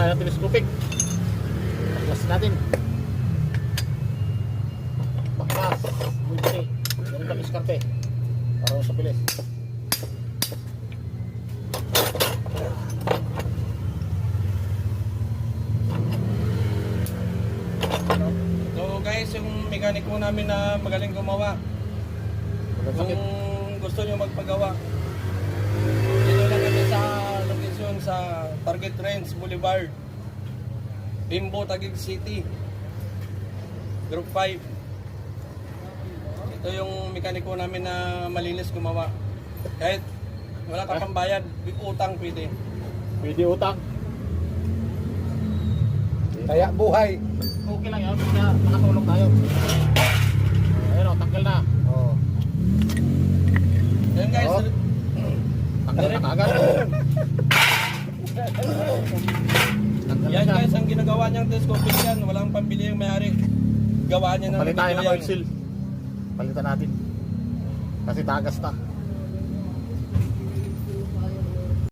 tayo ng telescopic. Baklas natin. Baklas. Buti. Ganun kami iskarte. Para sa pilis. So guys, yung mekaniko namin na magaling gumawa. Kung gusto nyo magpagawa, dito lang kami sa location sa Target Range Boulevard, Bimbo, Taguig City, Group 5. Ito yung mekaniko namin na malinis gumawa. Kahit wala ka pang bayad, utang pwede. Pwede utang. Kaya buhay. Okay lang yun. Kaya nakatulong tayo. Ayun o, tanggal na. Oh. Yan guys, Oh. Tanggal na agad. yan guys, ang ginagawa niyang telescopic yan. Walang pambili yung may-ari. Gawa niya ng Palitan tayo ng video oil seal. Palitan natin. Kasi tagas na.